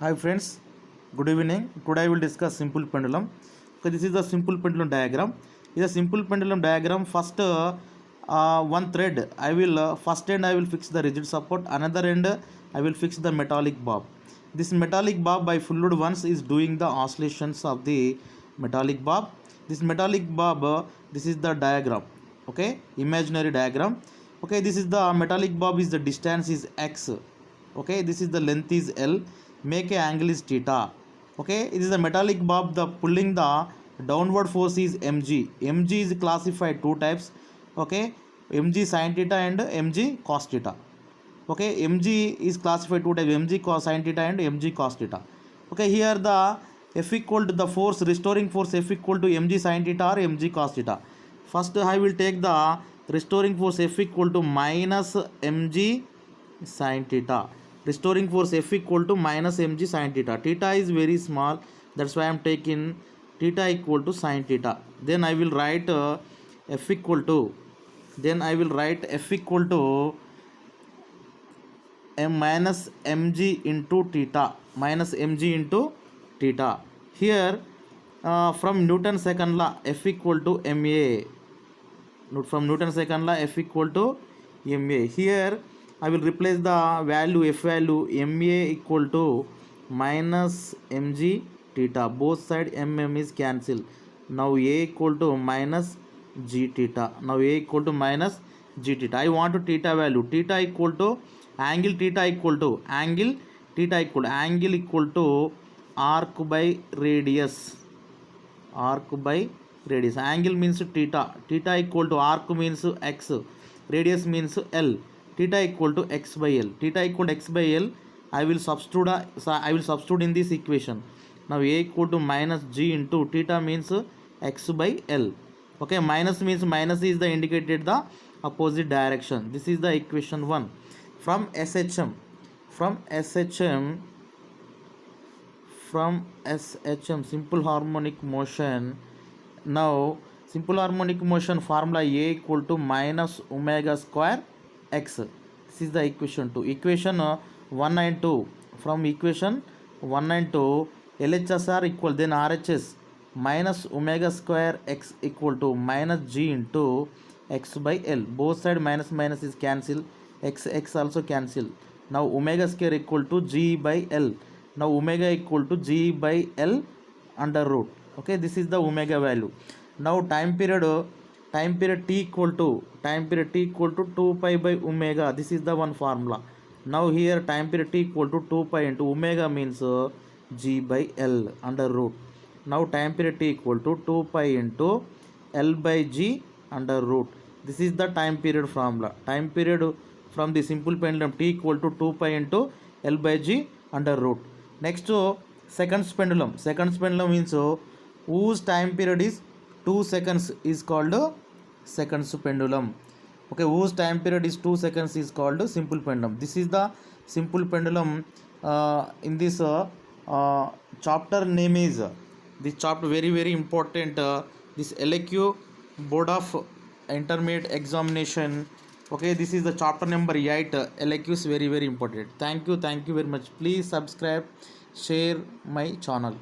Hi friends, good evening. Today I will discuss simple pendulum. Okay, this is the simple pendulum diagram. Is a simple pendulum diagram. First, one thread. I will first end I will fix the rigid support. Another end I will fix the metallic bob. This metallic bob by full load once is doing the oscillations of the metallic bob. This metallic bob. This is the diagram. Okay, imaginary diagram. Okay, this is the metallic bob. Is the distance is x. Okay, this is the length is L, make a angle is theta. Okay, it is the metallic bob, the pulling the downward force is mg is classified two types. Okay, mg sin theta and mg cos theta. Okay, mg is classified two types, mg cos sin theta and mg cos theta. Okay, here the F equal to the force, restoring force F equal to mg sin theta or mg cos theta. First I will take the restoring force F equal to minus mg sin theta. Restoring force F equal to minus mg sin theta. Theta is very small, that's why I am taking theta equal to sin theta. Then I will write F equal to m minus mg into theta, minus mg into theta. Here from Newton second law F equal to ma. From Newton second law F equal to ma. Here I will replace the value F value ma equal to minus mg theta. Both side mm is cancelled. Now a equal to minus g theta. Now a equal to minus g theta. I want to theta value. Theta equal to angle theta equal to angle equal to arc by radius. Angle means theta equal to arc means x, radius means L. Theta equal to x by L. I will substitute in this equation. Now a equal to minus g into theta means x by L. Okay, minus means minus is the indicated the opposite direction. This is the equation 1. From SHM simple harmonic motion. Now simple harmonic motion formula A equal to minus omega square x. This is the equation 2. Equation 1 and 2. From equation 1 and 2, LHS are equal, then RHS minus omega square x equal to minus g into x by L. Both side minus minus is cancelled, x also cancelled. Now omega square equal to g by L. Now omega equal to g by L under root. Okay, this is the omega value. Now time period t equal to 2 pi by omega. This is the one formula. Now here time period t equal to 2 pi into omega means g by L under root. Now time period t equal to 2 pi into L by g under root. This is the time period formula. Time period from the simple pendulum t equal to 2 pi into L by g under root. Next seconds pendulum. Seconds pendulum means whose time period is 2 seconds is called seconds pendulum. Okay, whose time period is 2 seconds is called simple pendulum. This is the simple pendulum. In this chapter name is this chapter very important. This LAQ board of intermediate examination. Okay, this is the chapter number 8. LAQ is very important. Thank you very much. Please subscribe, share my channel.